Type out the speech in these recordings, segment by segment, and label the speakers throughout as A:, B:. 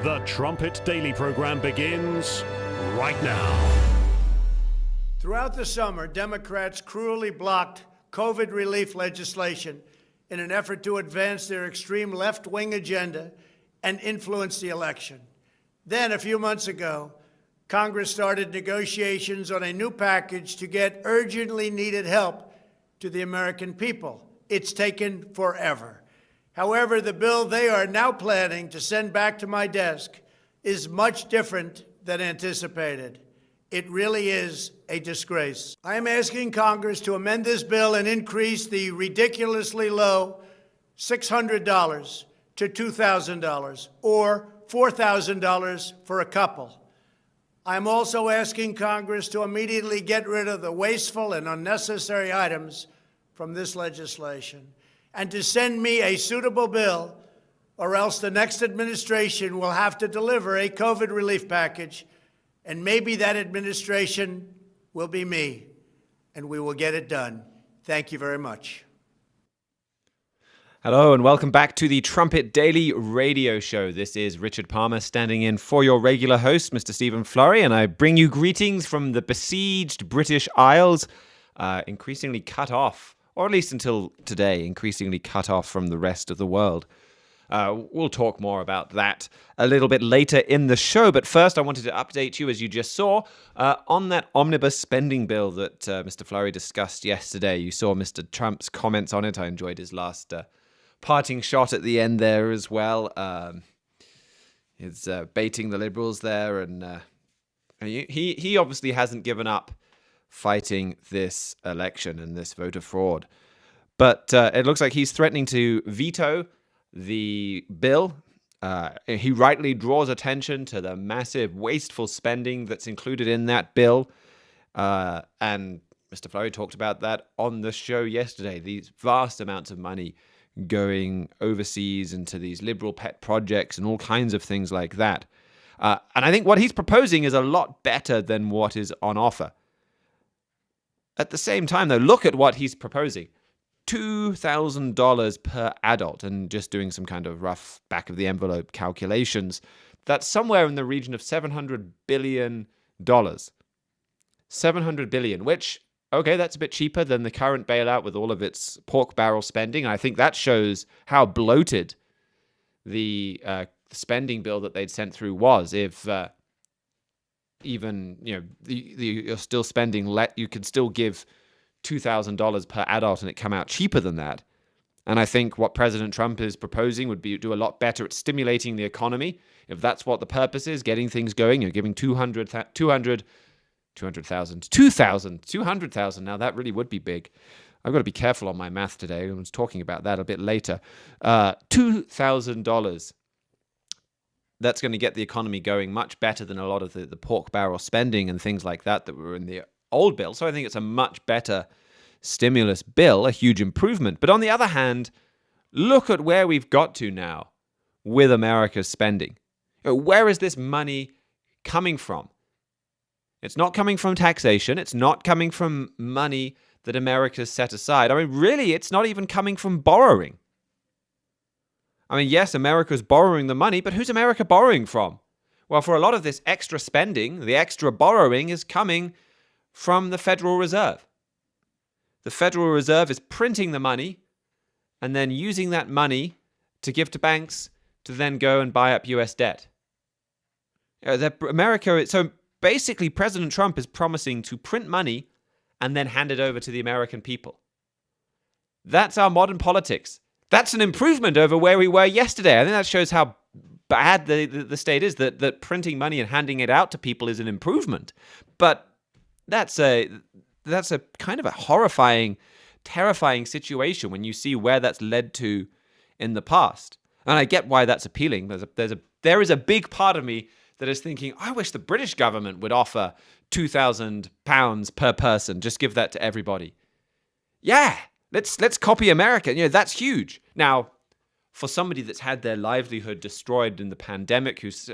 A: The Trumpet Daily program begins right now.
B: Throughout the summer, Democrats cruelly blocked COVID relief legislation in an effort to advance their extreme left-wing agenda and influence the election. Then, a few months ago, Congress started negotiations on a new package to get urgently needed help to the American people. It's taken forever. However, the bill they are now planning to send back to my desk is much different than anticipated. It really is a disgrace. I am asking Congress to amend this bill and increase the ridiculously low $600 to $2,000 or $4,000 for a couple. I'm also asking Congress to immediately get rid of the wasteful and unnecessary items from this legislation and to send me a suitable bill, or else the next administration will have to deliver a COVID relief package, and maybe that administration will be me, and we will get it done. Thank you very much.
C: Hello and welcome back to the Trumpet Daily radio show. This is Richard Palmer standing in for your regular host, Mr. Stephen Flurry, and I bring you greetings from the besieged British Isles, increasingly cut off, or at least until today, increasingly cut off from the rest of the world. We'll talk more about that a little bit later in the show, but first I wanted to update you, as you just saw, on that omnibus spending bill that Mr. Flurry discussed yesterday. You saw Mr. Trump's comments on it. I enjoyed his last parting shot at the end there as well. He's baiting the Liberals there, and he obviously hasn't given up fighting this election and this voter fraud. But it looks like he's threatening to veto the bill. He rightly draws attention to the massive wasteful spending that's included in that bill. And Mr. Flurry talked about that on the show yesterday. These vast amounts of money going overseas into these liberal pet projects and all kinds of things like that. And I think what he's proposing is a lot better than what is on offer. At the same time, though, look at what he's proposing. $2,000 per adult, and just doing some kind of rough back-of-the-envelope calculations, that's somewhere in the region of $700 billion. $700 billion, which, okay, that's a bit cheaper than the current bailout with all of its pork barrel spending. I think that shows how bloated the spending bill that they'd sent through was. If even, you're still spending, you could still give $2,000 per adult and it come out cheaper than that. And I think what President Trump is proposing would be do a lot better at stimulating the economy. If that's what the purpose is, getting things going, you're giving 200,000. Now that really would be big. I've got to be careful on my math today. I was talking about that a bit later. $2,000. That's going to get the economy going much better than a lot of the pork barrel spending and things like that were in the old bill. So I think it's a much better stimulus bill, a huge improvement. But on the other hand, look at where we've got to now with America's spending. Where is this money coming from? It's not coming from taxation. It's not coming from money that America's set aside. I mean, really, it's not even coming from borrowing. I mean, yes, America's borrowing the money, but who's America borrowing from? Well, for a lot of this extra spending, the extra borrowing is coming from the Federal Reserve. The Federal Reserve is printing the money and then using that money to give to banks to then go and buy up US debt. So basically, President Trump is promising to print money and then hand it over to the American people. That's our modern politics. That's an improvement over where we were yesterday. I think that shows how bad the state is, that printing money and handing it out to people is an improvement. But that's a kind of a horrifying, terrifying situation when you see where that's led to in the past. And I get why that's appealing. There is a big part of me that is thinking, I wish the British government would offer £2,000 per person. Just give that to everybody. Yeah. Let's copy America. That's huge. Now, for somebody that's had their livelihood destroyed in the pandemic, who's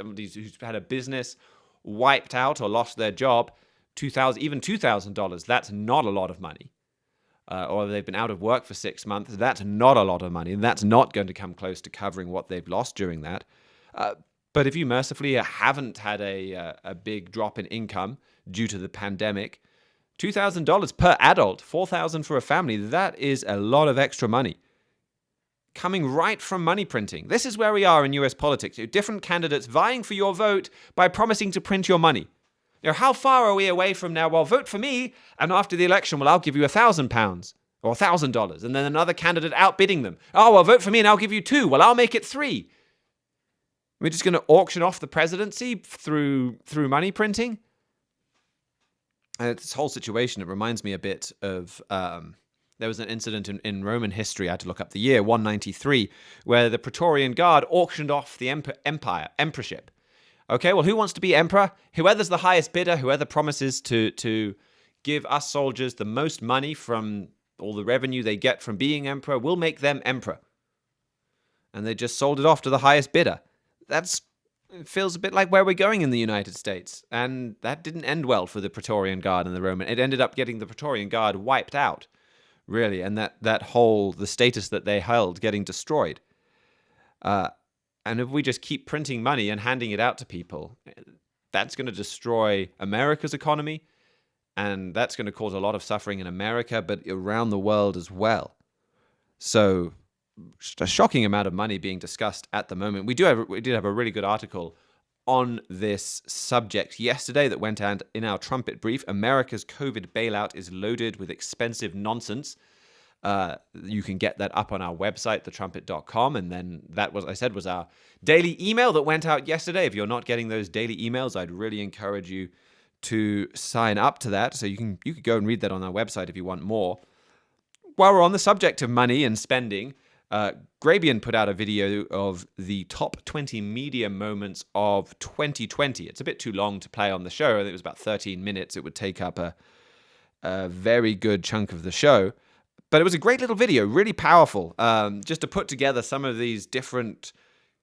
C: had a business wiped out or lost their job, $2,000, that's not a lot of money. Or they've been out of work for 6 months, that's not a lot of money. And that's not going to come close to covering what they've lost during that. But if you mercifully haven't had a big drop in income due to the pandemic, $2,000 per adult, $4,000 for a family, that is a lot of extra money coming right from money printing. This is where we are in US politics. Different candidates vying for your vote by promising to print your money. How far are we away from now? Well, vote for me, and after the election, well, I'll give you £1,000 or $1,000, and then another candidate outbidding them. Oh, well, vote for me, and I'll give you 2. Well, I'll make it 3. We're just going to auction off the presidency through money printing. This whole situation, it reminds me a bit of there was an incident in Roman history, I had to look up the year, 193, where the Praetorian Guard auctioned off the emperorship. Okay, well, who wants to be emperor? Whoever's the highest bidder, whoever promises to give us soldiers the most money from all the revenue they get from being emperor, we'll make them emperor. And they just sold it off to the highest bidder. It feels a bit like where we're going in the United States. And that didn't end well for the Praetorian Guard and the Roman. It ended up getting the Praetorian Guard wiped out, really. And the status that they held getting destroyed. And if we just keep printing money and handing it out to people, that's going to destroy America's economy. And that's going to cause a lot of suffering in America, but around the world as well. So just a shocking amount of money being discussed at the moment. We did have a really good article on this subject yesterday that went out in our trumpet brief. America's COVID bailout is loaded with expensive nonsense. You can get that up on our website, thetrumpet.com. And then that was our daily email that went out yesterday. If you're not getting those daily emails, I'd really encourage you to sign up to that. So you could go and read that on our website if you want more. While we're on the subject of money and spending, Grabian put out a video of the top 20 media moments of 2020. It's a bit too long to play on the show. I think it was about 13 minutes. It would take up a very good chunk of the show. But it was a great little video, really powerful, just to put together some of these different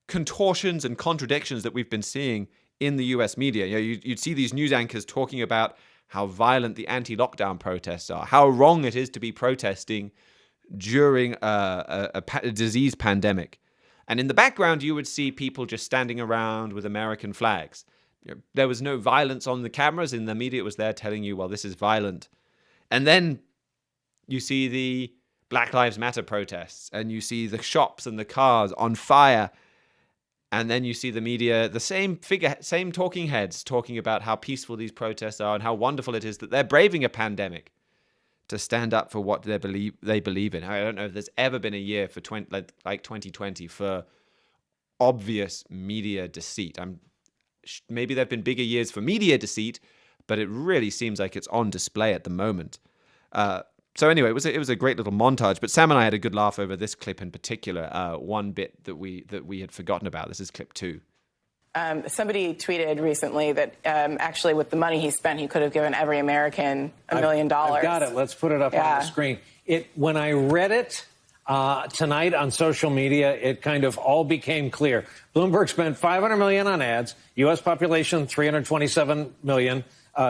C: contortions and contradictions that we've been seeing in the US media. You'd see these news anchors talking about how violent the anti-lockdown protests are, how wrong it is to be protesting during a disease pandemic. And in the background, you would see people just standing around with American flags. There was no violence on the cameras, and the media was there telling you, well, this is violent. And then you see the Black Lives Matter protests, and you see the shops and the cars on fire. And then you see the media, the same talking heads talking about how peaceful these protests are and how wonderful it is that they're braving a pandemic to stand up for what they believe in. I don't know if there's ever been a year for 2020 for obvious media deceit. Maybe there've been bigger years for media deceit, but it really seems like it's on display at the moment. So anyway, it was a great little montage. But Sam and I had a good laugh over this clip in particular. One bit that we had forgotten about. This is clip 2.
D: Somebody tweeted recently that actually with the money he spent, he could have given every American $1 million.
E: I've got it. Let's put it up on the screen. When I read it tonight on social media, it kind of all became clear. Bloomberg spent $500 million on ads. U.S. population 327 million.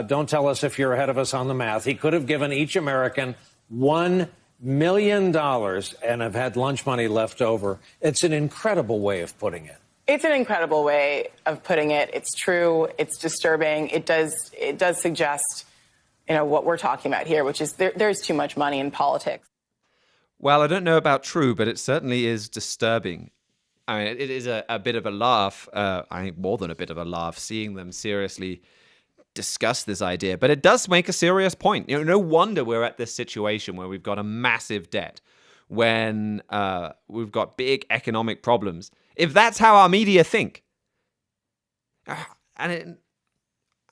E: Don't tell us if you're ahead of us on the math. He could have given each American $1 million and have had lunch money left over. It's an incredible way of putting it.
D: It's an incredible way of putting it. It's true. It's disturbing. It does suggest, what we're talking about here, which is there's too much money in politics.
C: Well, I don't know about true, but it certainly is disturbing. I mean, it is a bit of a laugh. I think more than a bit of a laugh, seeing them seriously discuss this idea. But it does make a serious point. No wonder we're at this situation where we've got a massive debt, when we've got big economic problems. If that's how our media think, and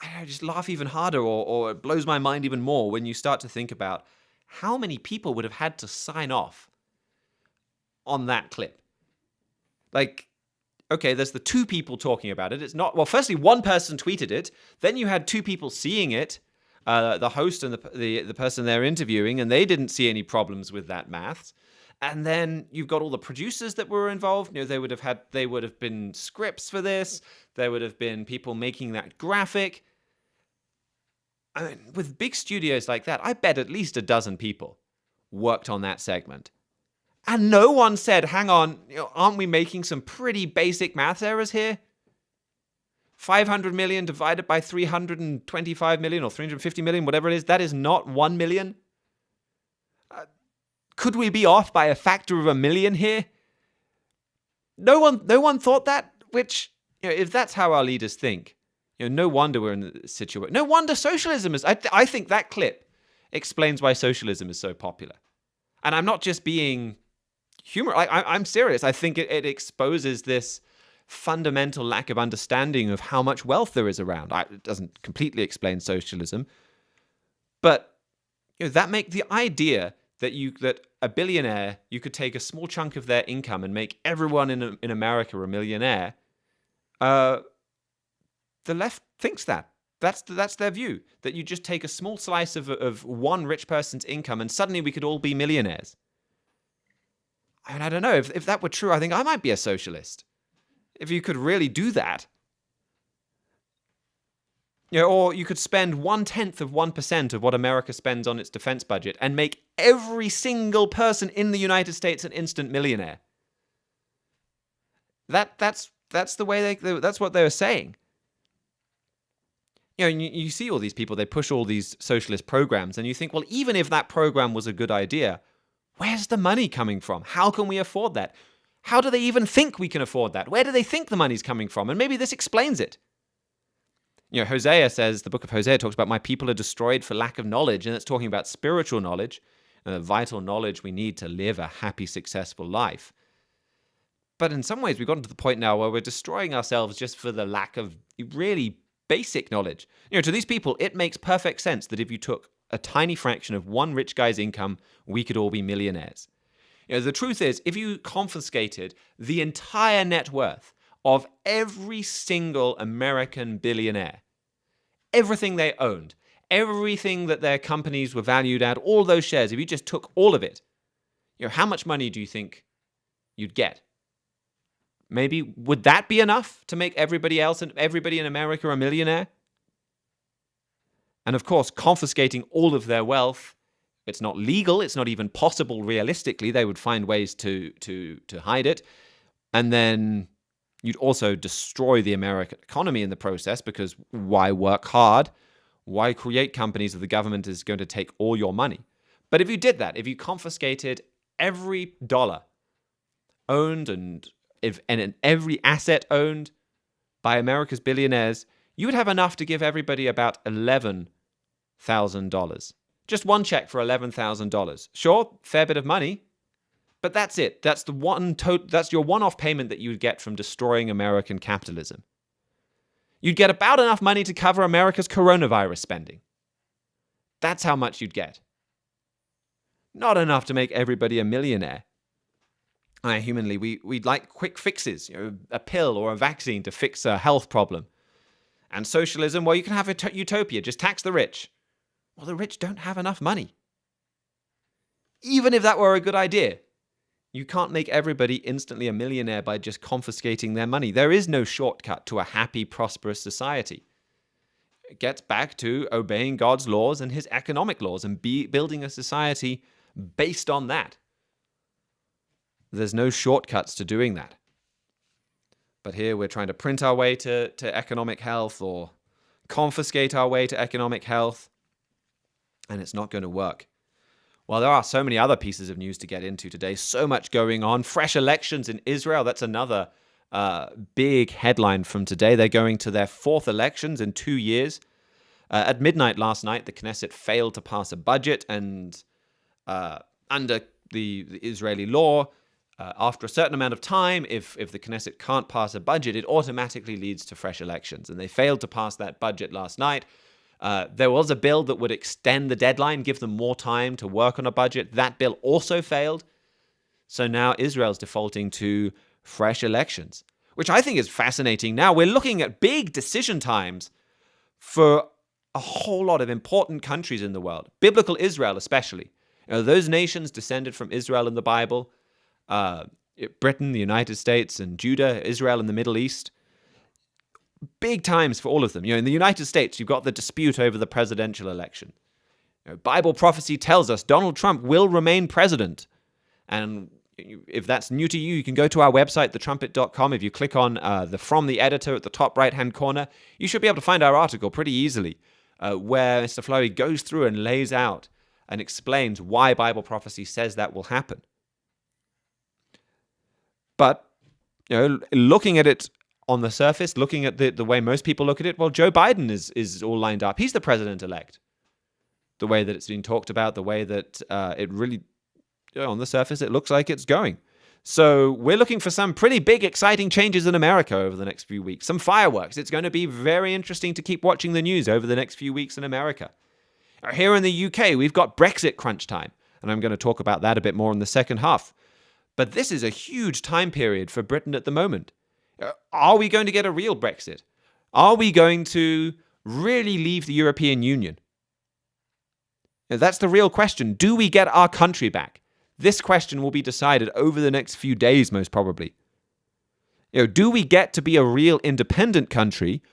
C: I just laugh even harder, or it blows my mind even more when you start to think about how many people would have had to sign off on that clip. Like, okay, there's the 2 people talking about it. It's not, well, firstly, one person tweeted it. Then you had 2 people seeing it, the host and the person they're interviewing, and they didn't see any problems with that math. And then you've got all the producers that were involved. They would have been scripts for this. There would have been people making that graphic. I mean, with big studios like that, I bet at least a dozen people worked on that segment. And no one said, hang on, aren't we making some pretty basic math errors here? 500 million divided by 325 million or 350 million, whatever it is, that is not 1 million. Could we be off by a factor of 1 million here? No one thought that, which, if that's how our leaders think, no wonder we're in this situation. No wonder socialism is, I think that clip explains why socialism is so popular. And I'm not just being humorous, I'm serious. I think it exposes this fundamental lack of understanding of how much wealth there is around. It doesn't completely explain socialism, but that make the idea that a billionaire, you could take a small chunk of their income and make everyone in America a millionaire. The left thinks that. That's their view, that you just take a small slice of one rich person's income and suddenly we could all be millionaires. I mean, I don't know. If that were true, I think I might be a socialist. If you could really do that. Or you could spend 0.1% of what America spends on its defense budget and make every single person in the United States an instant millionaire. That's the way that's what they were saying. You see all these people, they push all these socialist programs, and you think, well, even if that program was a good idea, where's the money coming from? How can we afford that? How do they even think we can afford that? Where do they think the money's coming from? And maybe this explains it. Hosea says, the book of Hosea talks about my people are destroyed for lack of knowledge, and it's talking about spiritual knowledge, the vital knowledge we need to live a happy, successful life. But in some ways, we've gotten to the point now where we're destroying ourselves just for the lack of really basic knowledge. To these people, it makes perfect sense that if you took a tiny fraction of one rich guy's income, we could all be millionaires. The truth is, if you confiscated the entire net worth of every single American billionaire, everything they owned, everything that their companies were valued at, all those shares, if you just took all of it, how much money do you think you'd get? Maybe, would that be enough to make everybody in America a millionaire? And of course, confiscating all of their wealth, it's not legal. It's not even possible realistically. They would find ways to hide it. And then you'd also destroy the American economy in the process, because why work hard? Why create companies if the government is going to take all your money? But if you did that, if you confiscated every dollar owned and every asset owned by America's billionaires, you would have enough to give everybody about $11,000. Just one check for $11,000. Sure, fair bit of money, but that's it. That's that's your one-off payment that you would get from destroying American capitalism. You'd get about enough money to cover America's coronavirus spending. That's how much you'd get. Not enough to make everybody a millionaire. Humanly, we'd like quick fixes, a pill or a vaccine to fix a health problem. And socialism, well, you can have a utopia, just tax the rich. Well, the rich don't have enough money. Even if that were a good idea, you can't make everybody instantly a millionaire by just confiscating their money. There is no shortcut to a happy, prosperous society. It gets back to obeying God's laws and his economic laws and building a society based on that. There's no shortcuts to doing that. But here we're trying to print our way to economic health or confiscate our way to economic health, and it's not going to work. Well, there are so many other pieces of news to get into today. So much going on. Fresh elections in Israel. That's another big headline from today. They're going to their fourth elections in 2 years. At midnight last night, the Knesset failed to pass a budget, and under the Israeli law, after a certain amount of time, if the Knesset can't pass a budget, it automatically leads to fresh elections. And they failed to pass that budget last night. There was a bill that would extend the deadline, give them more time to work on a budget. That bill also failed. So now Israel's defaulting to fresh elections, which I think is fascinating. Now we're looking at big decision times for a whole lot of important countries in the world. Biblical Israel especially. Those nations descended from Israel in the Bible. Britain, the United States, and Judah, Israel in the Middle East. Big times for all of them. In the United States, you've got the dispute over the presidential election. Bible prophecy tells us Donald Trump will remain president. And if that's new to you, you can go to our website, thetrumpet.com. If you click on the From the Editor at the top right-hand corner, you should be able to find our article pretty easily, where Mr. Flurry goes through and lays out and explains why Bible prophecy says that will happen. But, looking at it on the surface, looking at the way most people look at it, well, Joe Biden is all lined up. He's the president-elect. The way that it's been talked about, the way that it really, on the surface, it looks like it's going. So we're looking for some pretty big, exciting changes in America over the next few weeks. Some fireworks. It's going to be very interesting to keep watching the news over the next few weeks in America. Here in the UK, we've got Brexit crunch time, and I'm going to talk about that a bit more in the second half. But this is a huge time period for Britain at the moment. Are we going to get a real Brexit? Are we going to really leave the European Union? That's the real question. Do we get our country back? This question will be decided over the next few days, most probably. Do we get to be a real independent country,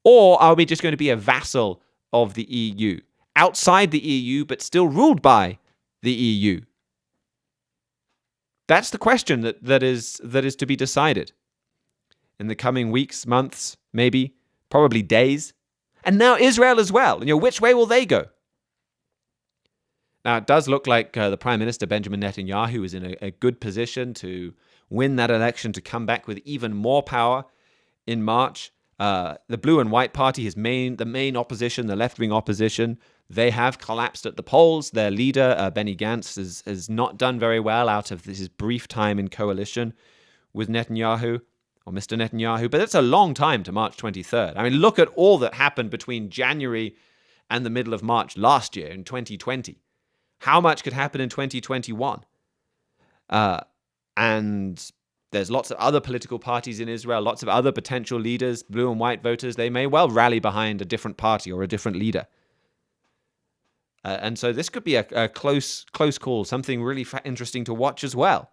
C: or are we just going to be a vassal of the EU? Outside the EU, but still ruled by the EU? That's the question that is to be decided in the coming weeks, months, maybe, probably days. And now Israel as well. Which way will they go? Now, it does look like the Prime Minister, Benjamin Netanyahu, is in a good position to win that election, to come back with even more power in March. The Blue and White Party, the main opposition, the left-wing opposition, they have collapsed at the polls. Their leader, Benny Gantz, has not done very well out of his brief time in coalition with Netanyahu, or Mr. Netanyahu. But it's a long time to March 23rd. I mean, look at all that happened between January and the middle of March last year in 2020. How much could happen in 2021? And there's lots of other political parties in Israel, lots of other potential leaders, blue and white voters. They may well rally behind a different party or a different leader. And so this could be a close call, something really interesting to watch as well.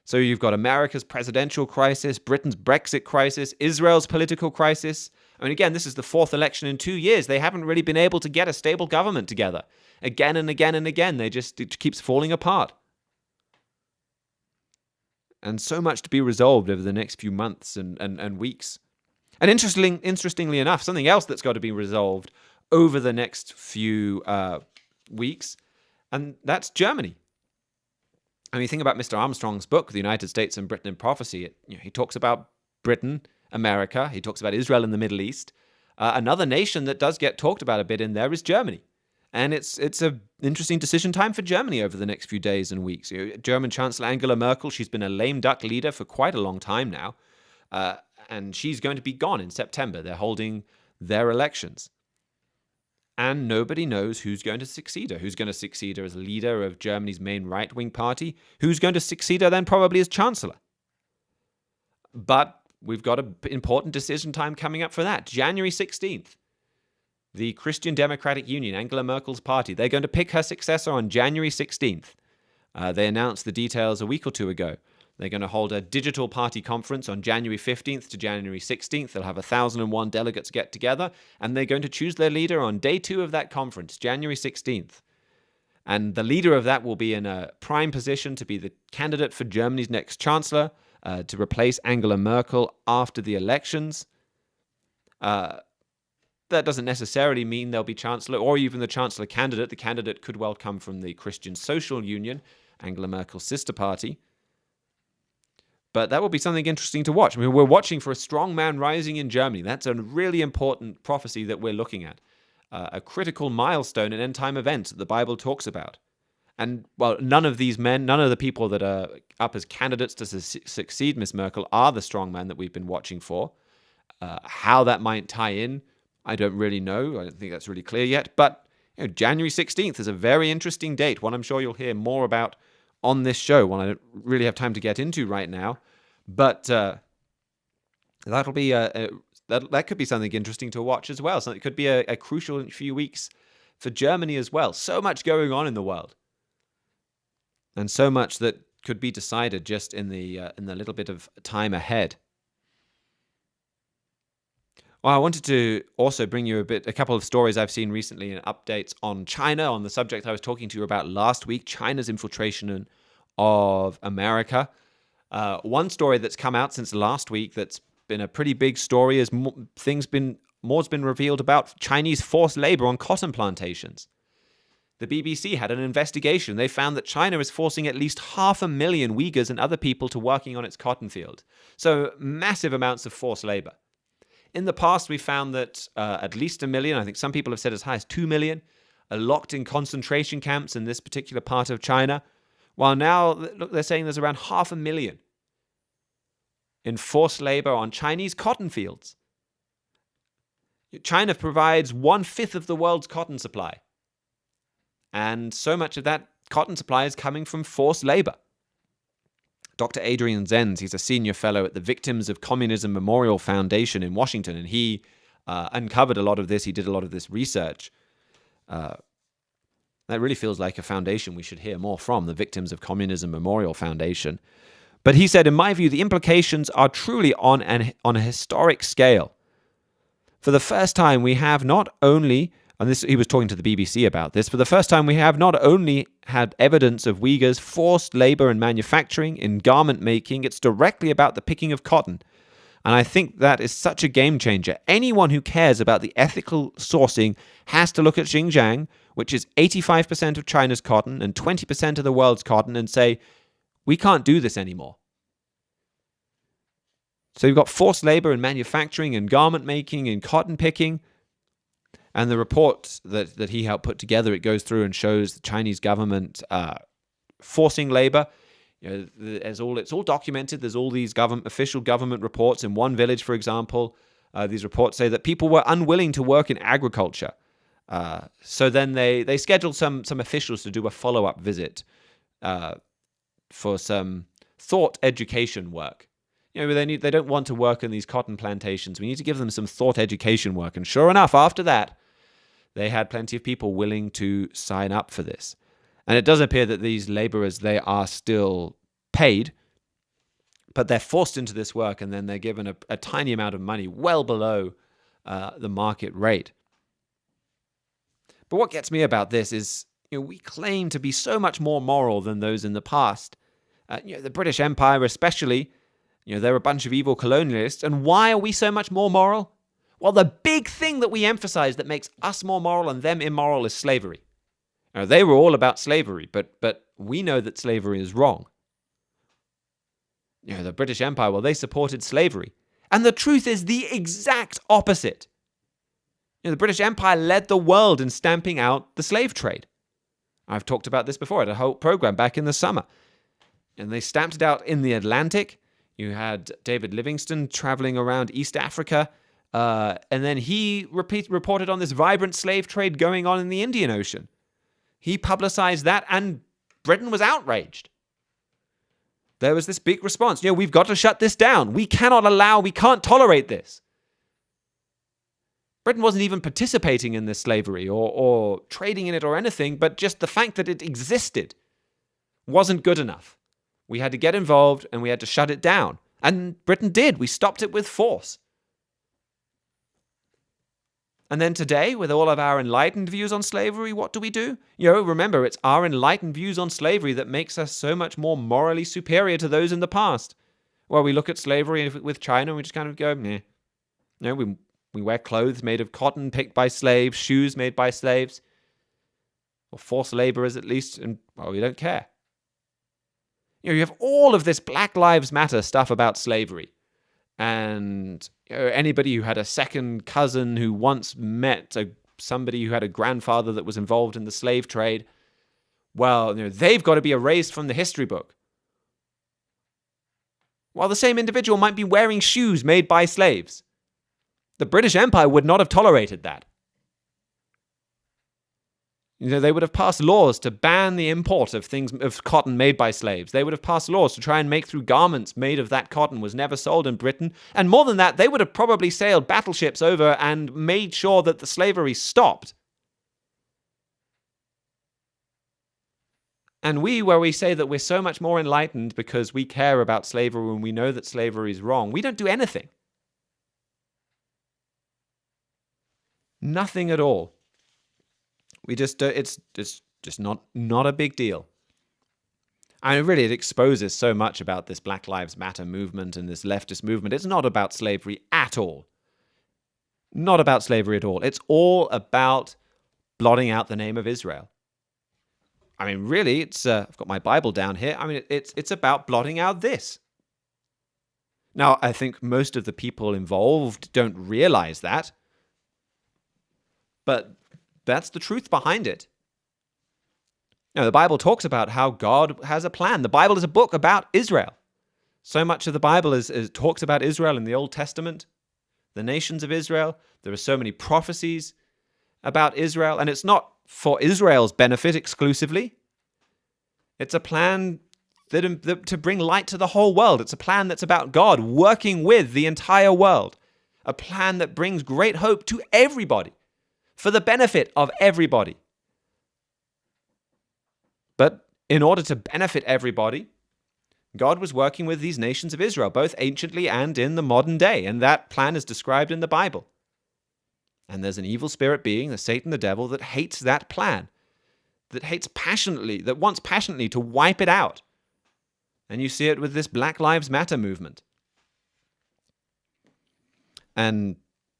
C: So you've got America's presidential crisis, Britain's Brexit crisis, Israel's political crisis. I mean, again, this is the fourth election in 2 years. They haven't really been able to get a stable government together. Again and again and again, it keeps falling apart. And so much to be resolved over the next few months and weeks. And interestingly enough, something else that's got to be resolved over the next few weeks, and that's Germany. I mean, think about Mr. Armstrong's book, The United States and Britain in Prophecy. He talks about Britain, America. He talks about Israel and the Middle East. Another nation that does get talked about a bit in there is Germany. And it's an interesting decision time for Germany over the next few days and weeks. German Chancellor Angela Merkel, she's been a lame duck leader for quite a long time now. And she's going to be gone in September. They're holding their elections. And nobody knows who's going to succeed her. Who's going to succeed her as leader of Germany's main right-wing party? Who's going to succeed her then probably as chancellor? But we've got an important decision time coming up for that. January 16th. The Christian Democratic Union, Angela Merkel's party, they're going to pick her successor on January 16th. They announced the details a week or two ago. They're going to hold a digital party conference on January 15th to January 16th. They'll have 1,001 delegates get together, and they're going to choose their leader on day 2 of that conference, January 16th. And the leader of that will be in a prime position to be the candidate for Germany's next chancellor, to replace Angela Merkel after the elections. That doesn't necessarily mean they'll be chancellor or even the chancellor candidate. The candidate could well come from the Christian Social Union, Angela Merkel's sister party. But that will be something interesting to watch. I mean, we're watching for a strong man rising in Germany. That's a really important prophecy that we're looking at. A critical milestone, an end-time event that the Bible talks about. And, well, none of these men, none of the people that are up as candidates to succeed Miss Merkel are the strong man that we've been watching for. How that might tie in, I don't really know. I don't think that's really clear yet. But January 16th is a very interesting date, one I'm sure you'll hear more about on this show, one I don't really have time to get into right now. But that'll be that could be something interesting to watch as well. So it could be a crucial few weeks for Germany as well. So much going on in the world, and so much that could be decided just in the little bit of time ahead. Well, I wanted to also bring you a couple of stories I've seen recently and updates on China, on the subject I was talking to you about last week, China's infiltration of America. One story that's come out since last week that's been a pretty big story is more's been revealed about Chinese forced labor on cotton plantations. The BBC had an investigation. They found that China is forcing at least 500,000 Uyghurs and other people to working on its cotton field. So massive amounts of forced labor. In the past, we found that at least 1 million, I think some people have said as high as 2 million, are locked in concentration camps in this particular part of China. While now, look, they're saying there's around 500,000 in forced labor on Chinese cotton fields. China provides 1/5 of the world's cotton supply. And so much of that cotton supply is coming from forced labor. Dr. Adrian Zenz, he's a senior fellow at the Victims of Communism Memorial Foundation in Washington, and he uncovered a lot of this. He did a lot of this research. That really feels like a foundation we should hear more from, the Victims of Communism Memorial Foundation. But he said, in my view, the implications are truly on a historic scale. For the first time, we have not only, and this he was talking to the BBC about this, for the first time we have not only had evidence of Uyghurs' forced labor in manufacturing, in garment making, it's directly about the picking of cotton. And I think that is such a game changer. Anyone who cares about the ethical sourcing has to look at Xinjiang, which is 85% of China's cotton and 20% of the world's cotton, and say, we can't do this anymore. So you've got forced labor in manufacturing and garment making and cotton picking. And the report that he helped put together, it goes through and shows the Chinese government forcing labor. You know, it's all documented. There's all these official government reports. In one village, for example, these reports say that people were unwilling to work in agriculture. So then they scheduled some officials to do a follow-up visit for some thought education work. You know, they don't want to work in these cotton plantations. We need to give them some thought education work. And sure enough, after that, they had plenty of people willing to sign up for this. And it does appear that these laborers, they are still paid, but they're forced into this work, and then they're given a tiny amount of money, well below the market rate. But what gets me about this is, you know, we claim to be so much more moral than those in the past. The British Empire especially, you know, they're a bunch of evil colonialists. And why are we so much more moral? Well, the big thing that we emphasize that makes us more moral and them immoral is slavery. Now, they were all about slavery, but we know that slavery is wrong. You know, the British Empire, well, they supported slavery. And the truth is the exact opposite. You know, the British Empire led the world in stamping out the slave trade. I've talked about this before at a whole program back in the summer. And they stamped it out in the Atlantic. You had David Livingstone traveling around East Africa, and then he reported on this vibrant slave trade going on in the Indian Ocean. He publicized that, and Britain was outraged. There was this big response. You know, we've got to shut this down. We can't tolerate this. Britain wasn't even participating in this slavery or trading in it or anything, but just the fact that it existed wasn't good enough. We had to get involved and we had to shut it down. And Britain did. We stopped it with force. And then today, with all of our enlightened views on slavery, what do? You know, remember, it's our enlightened views on slavery that makes us so much more morally superior to those in the past. Well, we look at slavery with China and we just kind of go, meh. You know, we wear clothes made of cotton picked by slaves, shoes made by slaves, or forced laborers at least, and, well, we don't care. You know, you have all of this Black Lives Matter stuff about slavery. And you know, anybody who had a second cousin who once met somebody who had a grandfather that was involved in the slave trade, well, you know, they've got to be erased from the history book. While the same individual might be wearing shoes made by slaves. The British Empire would not have tolerated that. You know, they would have passed laws to ban the import of cotton made by slaves. They would have passed laws to try and make through garments made of that cotton was never sold in Britain. And more than that, they would have probably sailed battleships over and made sure that the slavery stopped. And where we say that we're so much more enlightened because we care about slavery and we know that slavery is wrong, we don't do anything. Nothing at all. We just, it's just not a big deal. And really, it exposes so much about this Black Lives Matter movement and this leftist movement. It's not about slavery at all. Not about slavery at all. It's all about blotting out the name of Israel. I mean, really, it's I've got my Bible down here. I mean, it's about blotting out this. Now, I think most of the people involved don't realize that, but that's the truth behind it. Now, the Bible talks about how God has a plan. The Bible is a book about Israel. So much of the Bible is talks about Israel in the Old Testament, the nations of Israel. There are so many prophecies about Israel, and it's not for Israel's benefit exclusively. It's a plan that to bring light to the whole world. It's a plan that's about God working with the entire world. A plan that brings great hope to everybody, for the benefit of everybody. But in order to benefit everybody, God was working with these nations of Israel, both anciently and in the modern day, and that plan is described in the Bible. And there's an evil spirit being, the Satan, the devil, that hates that plan, that hates passionately, that wants passionately to wipe it out. And you see it with this Black Lives Matter movement. And,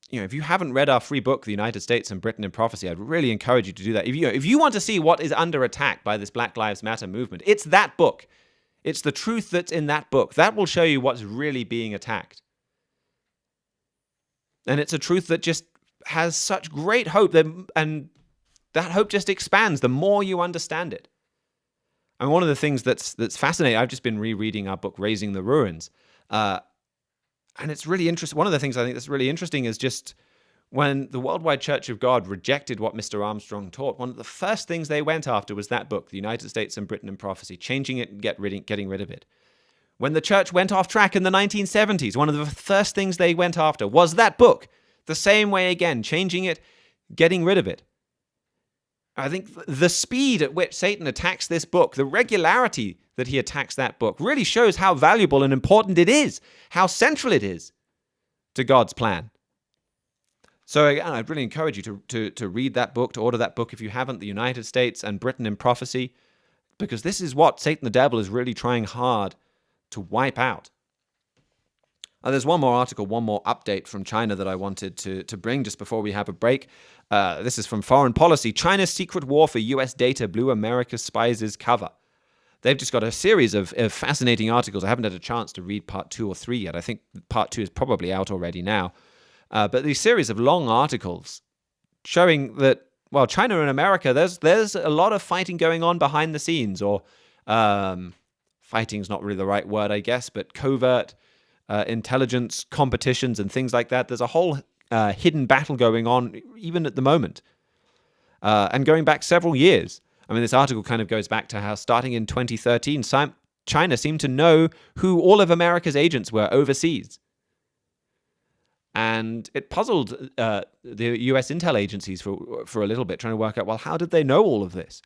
C: if you haven't read our free book, The United States and Britain in Prophecy, I'd really encourage you to do that. If you want to see what is under attack by this Black Lives Matter movement, it's that book. It's the truth that's in that book. That will show you what's really being attacked. And it's a truth that just has such great hope, and that hope just expands the more you understand it. And one of the things that's fascinating, I've just been rereading our book, Raising the Ruins, and it's really interesting. One of the things I think that's really interesting is just when the Worldwide Church of God rejected what Mr. Armstrong taught, one of the first things they went after was that book, The United States and Britain in Prophecy, changing it and getting rid of it. When the church went off track in the 1970s, one of the first things they went after was that book. The same way again, changing it, getting rid of it. I think the speed at which Satan attacks this book, the regularity that he attacks that book, really shows how valuable and important it is, how central it is to God's plan. So again, I'd really encourage you to read that book, to order that book if you haven't, The United States and Britain in Prophecy, because this is what Satan the devil is really trying hard to wipe out. There's one more article, one more update from China that I wanted to bring just before we have a break. This is from Foreign Policy. China's secret war for U.S. data blew America's spies' cover. They've just got a series of fascinating articles. I haven't had a chance to read part 2 or 3 yet. I think part 2 is probably out already now. But these series of long articles showing that, well, China and America, there's a lot of fighting going on behind the scenes, or fighting's not really the right word, I guess, but covert intelligence competitions and things like that. There's a whole hidden battle going on even at the moment, and going back several years. I mean, this article kind of goes back to how starting in 2013, China seemed to know who all of America's agents were overseas. And it puzzled the US intel agencies for a little bit, trying to work out, well, how did they know all of this?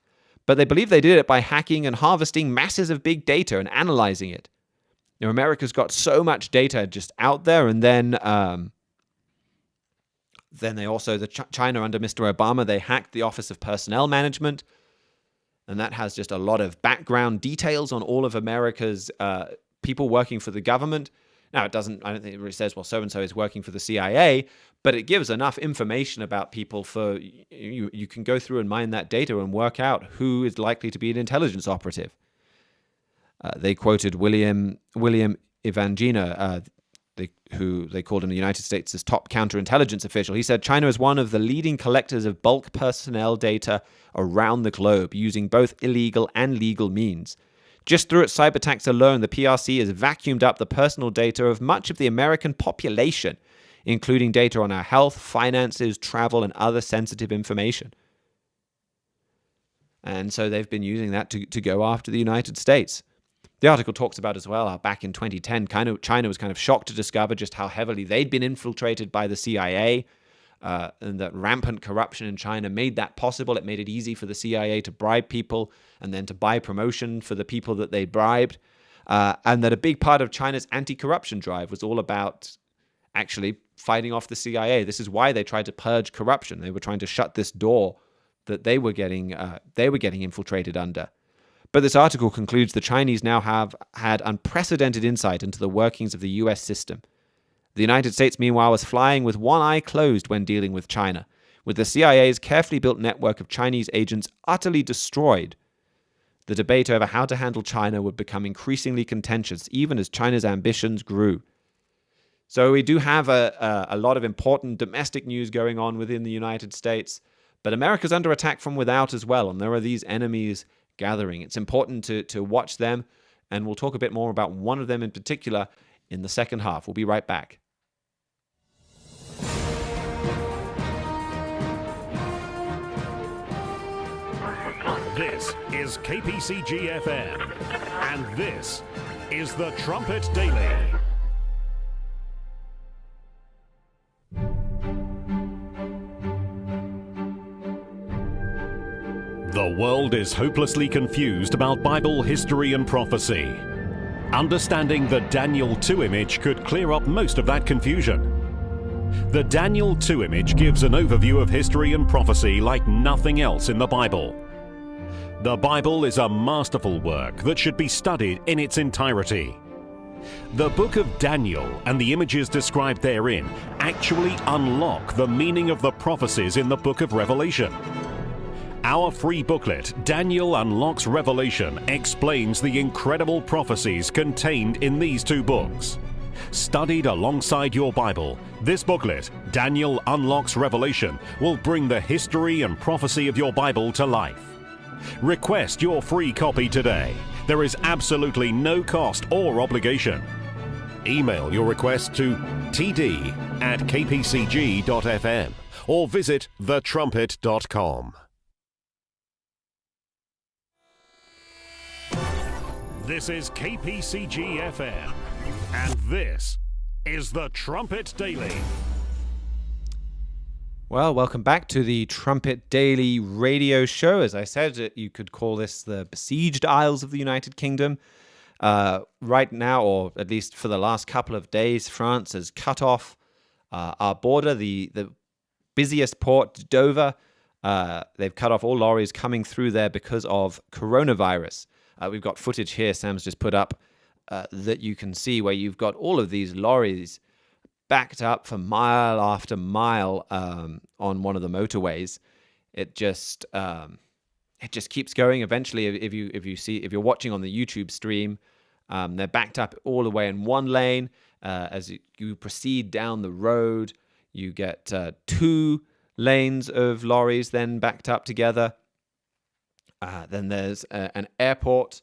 C: But they believe they did it by hacking and harvesting masses of big data and analyzing it. America's got so much data just out there, and then they also, China under Mr. Obama, they hacked the Office of Personnel Management, and that has just a lot of background details on all of America's people working for the government. Now, I don't think it really says, well, so-and-so is working for the CIA, but it gives enough information about people for you can go through and mine that data and work out who is likely to be an intelligence operative. They quoted William Evangina, who they called in the United States as top counterintelligence official. He said, China is one of the leading collectors of bulk personnel data around the globe, using both illegal and legal means. Just through its cyber attacks alone, the PRC has vacuumed up the personal data of much of the American population, including data on our health, finances, travel, and other sensitive information. And so they've been using that to go after the United States. The article talks about as well how back in 2010, China was kind of shocked to discover just how heavily they'd been infiltrated by the CIA, and that rampant corruption in China made that possible. It made it easy for the CIA to bribe people and then to buy promotion for the people that they bribed. And that a big part of China's anti-corruption drive was all about actually fighting off the CIA. This is why they tried to purge corruption. They were trying to shut this door that they were getting infiltrated under. But this article concludes the Chinese now have had unprecedented insight into the workings of the US system. The United States, meanwhile, was flying with one eye closed when dealing with China, with the CIA's carefully built network of Chinese agents utterly destroyed. The debate over how to handle China would become increasingly contentious, even as China's ambitions grew. So we do have a lot of important domestic news going on within the United States, but America's under attack from without as well, and there are these enemies gathering. It's important to watch them, and we'll talk a bit more about one of them in particular in the second half. We'll be right back.
A: This is KPCG FM, and this is the Trumpet Daily. The world is hopelessly confused about Bible history and prophecy. Understanding the Daniel 2 image could clear up most of that confusion. The Daniel 2 image gives an overview of history and prophecy like nothing else in the Bible. The Bible is a masterful work that should be studied in its entirety. The book of Daniel and the images described therein actually unlock the meaning of the prophecies in the book of Revelation. Our free booklet, Daniel Unlocks Revelation, explains the incredible prophecies contained in these two books. Studied alongside your Bible, this booklet, Daniel Unlocks Revelation, will bring the history and prophecy of your Bible to life. Request your free copy today. There is absolutely no cost or obligation. Email your request to td@kpcg.fm or visit thetrumpet.com. This is KPCG FM, and this is the Trumpet Daily.
C: Well, welcome back to the Trumpet Daily radio show. As I said, you could call this the besieged Isles of the United Kingdom. Right now, or at least for the last couple of days, France has cut off our border, the busiest port, Dover. They've cut off all lorries coming through there because of coronavirus. We've got footage here Sam's just put up that you can see where you've got all of these lorries backed up for mile after mile on one of the motorways. It just keeps going. Eventually, if you're watching on the YouTube stream, they're backed up all the way in one lane. As you proceed down the road, you get 2 lanes of lorries then backed up together. Then there's an airport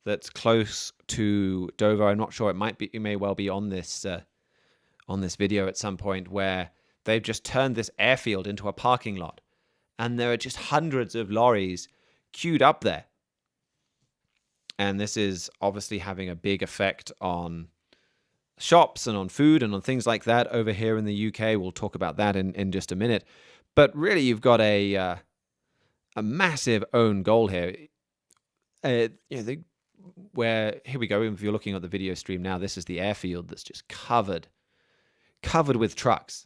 C: that's close to Dover. I'm not sure. It may well be on this video at some point, where they've just turned this airfield into a parking lot, and there are just hundreds of lorries queued up there. And this is obviously having a big effect on shops and on food and on things like that over here in the UK. We'll talk about that in just a minute. But really, you've got a massive own goal here. Where here we go. If you're looking at the video stream now, this is the airfield that's just covered with trucks.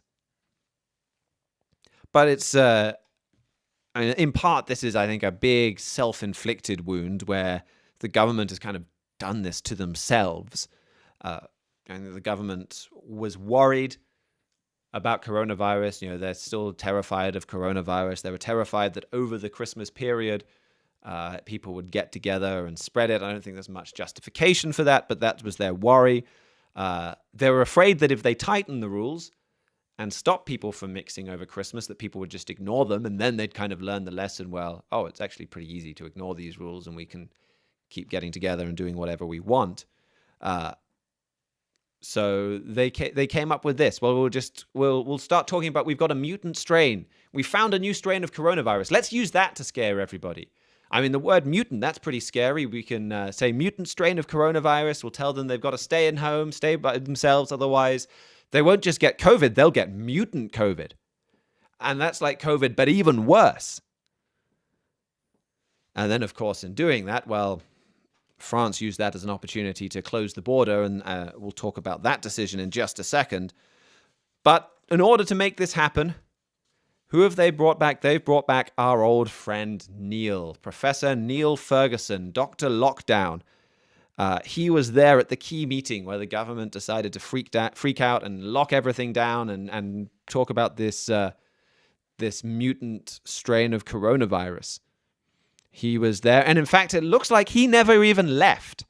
C: But it's, in part, this is, I think, a big self-inflicted wound where the government has kind of done this to themselves. And the government was worried about coronavirus. They're still terrified of coronavirus. They were terrified that over the Christmas period, people would get together and spread it. I don't think there's much justification for that, but that was their worry. They were afraid that if they tighten the rules and stop people from mixing over Christmas, that people would just ignore them, and then they'd kind of learn the lesson, well, it's actually pretty easy to ignore these rules and we can keep getting together and doing whatever we want. So they came up with this. Well, we'll start talking about, we've got a mutant strain. We found a new strain of coronavirus. Let's use that to scare everybody. I mean, the word mutant, that's pretty scary. We can say mutant strain of coronavirus. We'll tell them they've got to stay in home, stay by themselves. Otherwise, they won't just get COVID, they'll get mutant COVID. And that's like COVID, but even worse. And then, of course, in doing that, well, France used that as an opportunity to close the border, and we'll talk about that decision in just a second. But in order to make this happen, Who have they brought back? They've brought back our old friend Neil, Professor Neil Ferguson, Dr. Lockdown. He was there at the key meeting where the government decided to freak out and lock everything down and talk about this mutant strain of coronavirus. He was there, and in fact, it looks like he never even left.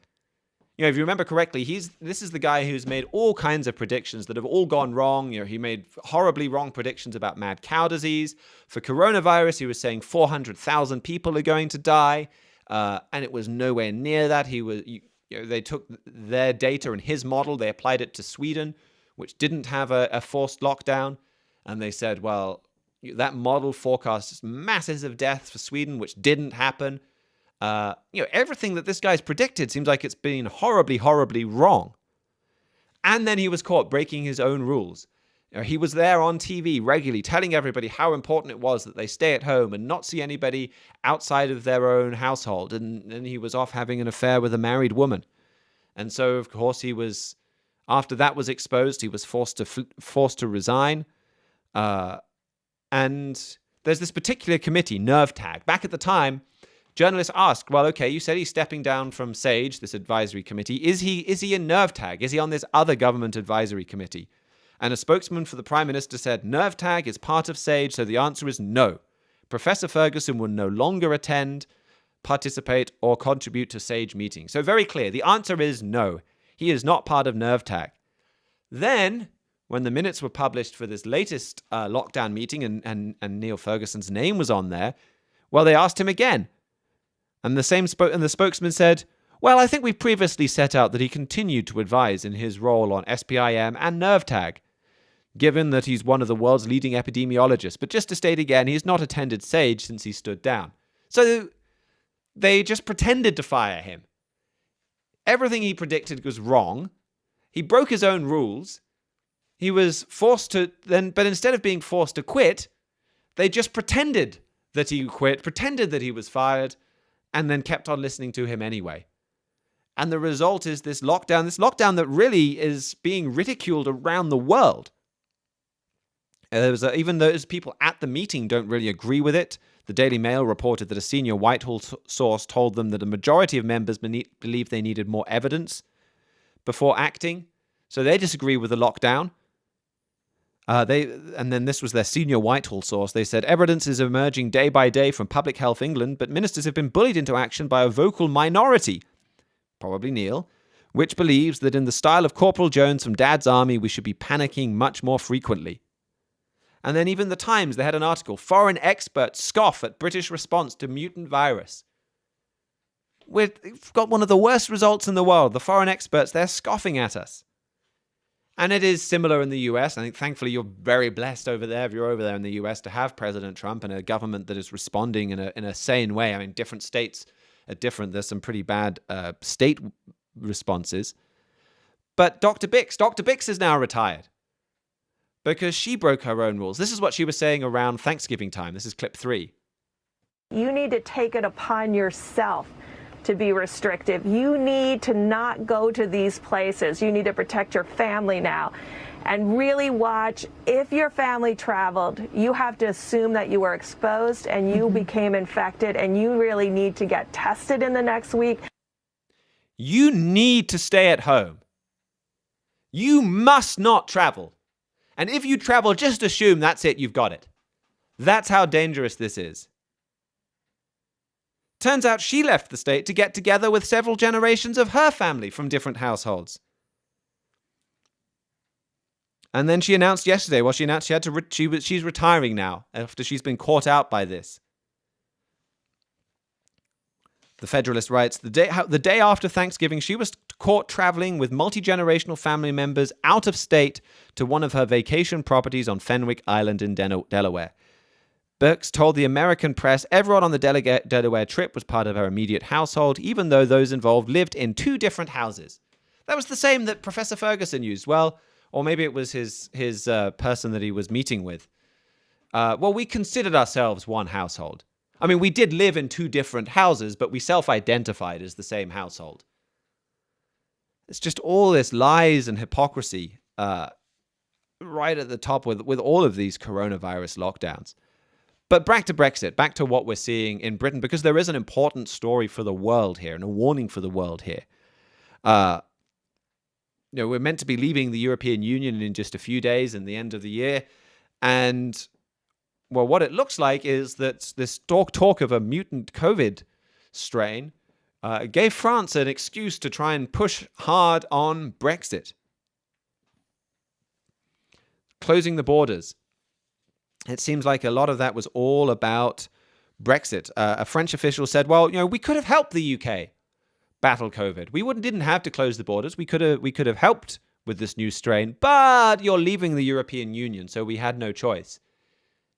C: If you remember correctly, this is the guy who's made all kinds of predictions that have all gone wrong. He made horribly wrong predictions about mad cow disease. For coronavirus, he was saying 400,000 people are going to die, and it was nowhere near that. They took their data and his model, they applied it to Sweden, which didn't have a forced lockdown, and they said, well, that model forecasts masses of deaths for Sweden, which didn't happen. Everything that this guy's predicted seems like it's been horribly, horribly wrong. And then he was caught breaking his own rules. He was there on TV regularly telling everybody how important it was that they stay at home and not see anybody outside of their own household. And then he was off having an affair with a married woman. And so, of course, after that was exposed, he was forced to resign. And there's this particular committee, NerveTag. Back at the time, journalists asked, well, okay, you said he's stepping down from SAGE, this advisory committee. Is he in NerveTag? Is he on this other government advisory committee? And a spokesman for the Prime Minister said, NerveTag is part of SAGE, so the answer is no. Professor Ferguson will no longer attend, participate, or contribute to SAGE meetings. So very clear, the answer is no. He is not part of NerveTag. Then, when the minutes were published for this latest lockdown meeting and Neil Ferguson's name was on there, well, they asked him again. And the spokesman said, well, I think we previously set out that he continued to advise in his role on SPIM and NerveTag, given that he's one of the world's leading epidemiologists. But just to state again, he has not attended SAGE since he stood down. So they just pretended to fire him. Everything he predicted was wrong. He broke his own rules. He was forced to but instead of being forced to quit, they just pretended that he quit, pretended that he was fired, and then kept on listening to him anyway. And the result is this lockdown that really is being ridiculed around the world. Even those people at the meeting don't really agree with it. The Daily Mail reported that a senior Whitehall source told them that a majority of members believed they needed more evidence before acting. So they disagree with the lockdown. And then this was their senior Whitehall source. They said, evidence is emerging day by day from Public Health England, but ministers have been bullied into action by a vocal minority, probably Neil, which believes that in the style of Corporal Jones from Dad's Army, we should be panicking much more frequently. And then even the Times, they had an article, foreign experts scoff at British response to mutant virus. We've got one of the worst results in the world. The foreign experts, they're scoffing at us. And it is similar in the US. I think thankfully you're very blessed over there, if you're over there in the US, to have President Trump and a government that is responding in a sane way. I mean, different states are different. There's some pretty bad state responses. But Dr. Bix is now retired because she broke her own rules. This is what she was saying around Thanksgiving time. This is clip 3.
F: You need to take it upon yourself to be restrictive. You need to not go to these places. You need to protect your family now. And really watch, if your family traveled, you have to assume that you were exposed and you became infected, and you really need to get tested in the next week.
C: You need to stay at home. You must not travel. And if you travel, just assume that's it, you've got it. That's how dangerous this is. Turns out she left the state to get together with several generations of her family from different households. And then she announced yesterday, she's retiring now after she's been caught out by this. The Federalist writes, the day after Thanksgiving, she was caught traveling with multi-generational family members out of state to one of her vacation properties on Fenwick Island in Delaware. Birx told the American press everyone on the Delaware trip was part of her immediate household, even though those involved lived in 2 different houses. That was the same that Professor Ferguson used. Well, or maybe it was his person that he was meeting with. We considered ourselves one household. I mean, we did live in 2 different houses, but we self-identified as the same household. It's just all this lies and hypocrisy right at the top with all of these coronavirus lockdowns. But back to Brexit, back to what we're seeing in Britain, because there is an important story for the world here and a warning for the world here. We're meant to be leaving the European Union in just a few days in the end of the year. And, well, what it looks like is that this talk of a mutant COVID strain gave France an excuse to try and push hard on Brexit. Closing the borders. It seems like a lot of that was all about Brexit. A French official said, well, we could have helped the UK battle COVID. We didn't have to close the borders. We could have helped with this new strain, but you're leaving the European Union, so we had no choice.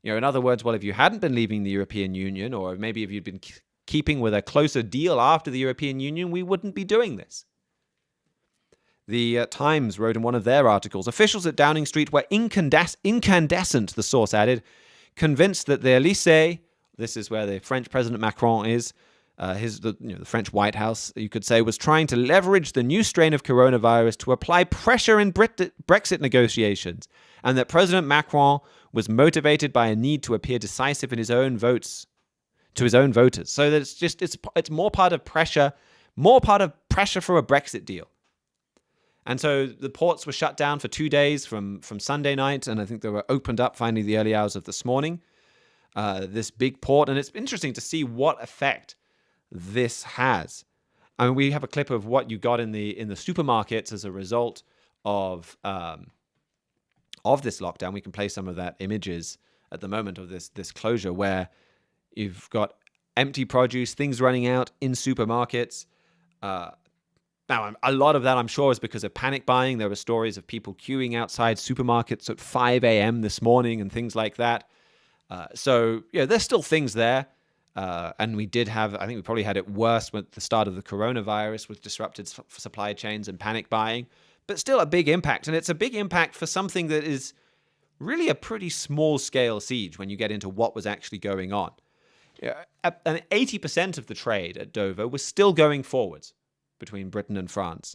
C: In other words, well, if you hadn't been leaving the European Union, or maybe if you'd been keeping with a closer deal after the European Union, we wouldn't be doing this. The Times wrote in one of their articles, officials at Downing Street were incandescent, the source added, convinced that the Élysée, this is where the French President Macron is, the French White House, you could say, was trying to leverage the new strain of coronavirus to apply pressure in Brexit negotiations, and that President Macron was motivated by a need to appear decisive in his own votes to his own voters. So that it's more part of pressure for a Brexit deal. And so the ports were shut down for 2 days from Sunday night, and I think they were opened up finally the early hours of this morning. This big port, and it's interesting to see what effect this has. I mean, we have a clip of what you got in the supermarkets as a result of this lockdown. We can play some of that images at the moment of this closure, where you've got empty produce, things running out in supermarkets. Now, a lot of that, I'm sure, is because of panic buying. There were stories of people queuing outside supermarkets at 5 a.m. this morning and things like that. So, there's still things there. And we did have, I think we probably had it worse with the start of the coronavirus with disrupted supply chains and panic buying. But still a big impact. And it's a big impact for something that is really a pretty small-scale siege when you get into what was actually going on. And 80% of the trade at Dover was still going forwards between Britain and France.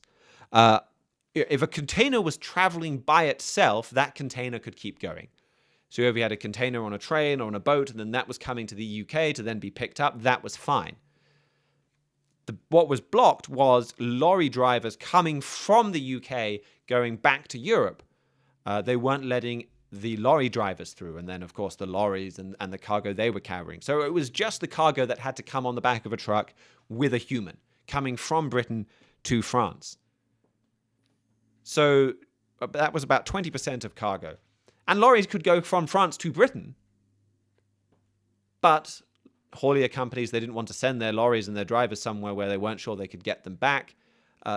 C: If a container was traveling by itself, that container could keep going. So if you had a container on a train or on a boat, and then that was coming to the UK to then be picked up, that was fine. What was blocked was lorry drivers coming from the UK going back to Europe. They weren't letting the lorry drivers through, and then, of course, the lorries and the cargo they were carrying. So it was just the cargo that had to come on the back of a truck with a human, coming from Britain to France. So that was about 20% of cargo. And lorries could go from France to Britain, but haulier companies, they didn't want to send their lorries and their drivers somewhere where they weren't sure they could get them back.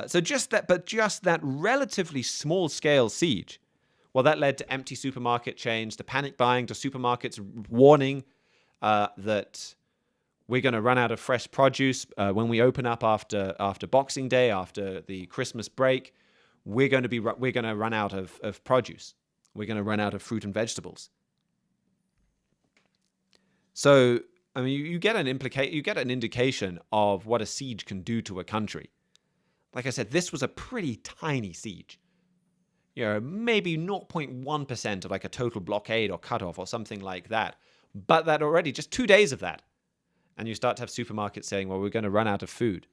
C: So just that relatively small-scale siege, well, that led to empty supermarket chains, to panic buying, to supermarkets warning that we're going to run out of fresh produce when we open up after Boxing Day, after the Christmas break. We're going to run out of produce. We're going to run out of fruit and vegetables. So, I mean, you get an indication of what a siege can do to a country. Like I said, this was a pretty tiny siege. Maybe 0.1% of like a total blockade or cutoff or something like that. But that already, just 2 days of that, and you start to have supermarkets saying, well, we're going to run out of food.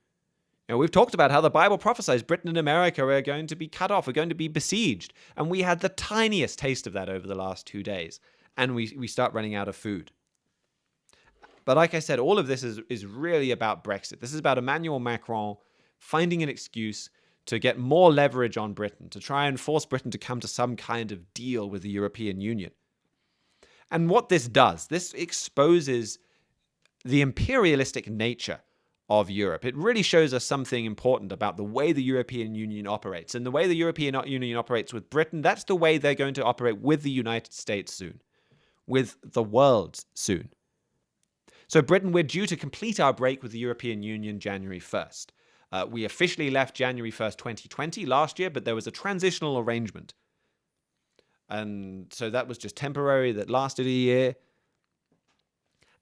C: We've talked about how the Bible prophesies Britain and America are going to be cut off, are going to be besieged. And we had the tiniest taste of that over the last 2 days. And we start running out of food. But like I said, all of this is really about Brexit. This is about Emmanuel Macron finding an excuse to get more leverage on Britain, to try and force Britain to come to some kind of deal with the European Union. And what this does, this exposes the imperialistic nature of Europe. It really shows us something important about the way the European Union operates. And the way the European Union operates with Britain, that's the way they're going to operate with the United States soon, with the world soon. So Britain, we're due to complete our break with the European Union January 1st. We officially left January 1st, 2020 last year, but there was a transitional arrangement. And so that was just temporary, that lasted a year.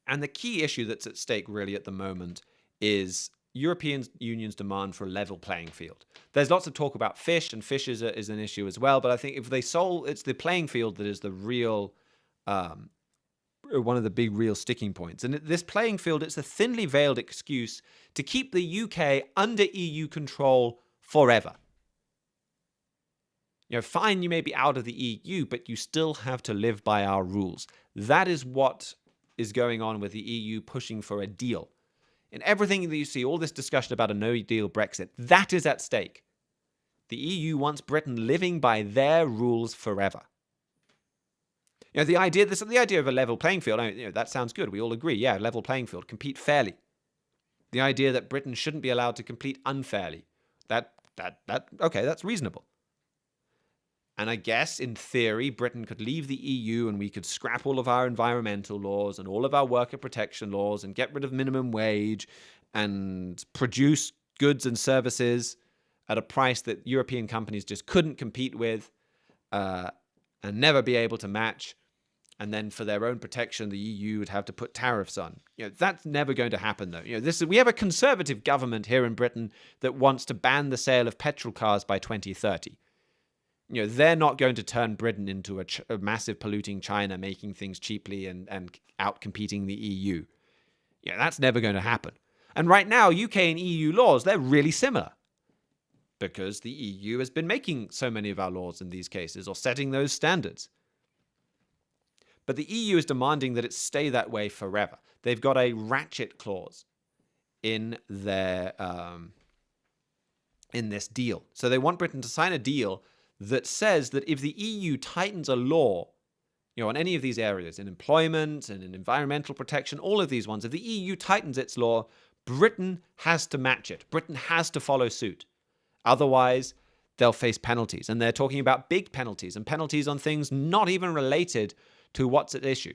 C: And the key issue that's at stake really at the moment is European Union's demand for a level playing field. There's lots of talk about fish, and fish is an issue as well. But I think if they solve, it's the playing field that is the real big real sticking points. And this playing field, it's a thinly veiled excuse to keep the UK under EU control forever. Fine, you may be out of the EU, but you still have to live by our rules. That is what is going on with the EU pushing for a deal. In everything that you see, all this discussion about a no-deal Brexit, that is at stake. The EU wants Britain living by their rules forever. The idea of a level playing field, that sounds good. We all agree, yeah, level playing field, compete fairly. The idea that Britain shouldn't be allowed to compete unfairly, okay, that's reasonable. And I guess, in theory, Britain could leave the EU and we could scrap all of our environmental laws and all of our worker protection laws and get rid of minimum wage and produce goods and services at a price that European companies just couldn't compete with and never be able to match. And then for their own protection, the EU would have to put tariffs on. That's never going to happen, though. We have a conservative government here in Britain that wants to ban the sale of petrol cars by 2030. They're not going to turn Britain into a massive polluting China, making things cheaply and out-competing the EU. That's never going to happen. And right now, UK and EU laws, they're really similar. Because the EU has been making so many of our laws in these cases, or setting those standards. But the EU is demanding that it stay that way forever. They've got a ratchet clause in their in this deal. So they want Britain to sign a deal that says that if the EU tightens a law, on any of these areas, in employment and in environmental protection, all of these ones, if the EU tightens its law, Britain has to match it. Britain has to follow suit. Otherwise, they'll face penalties. And they're talking about big penalties and penalties on things not even related to what's at issue.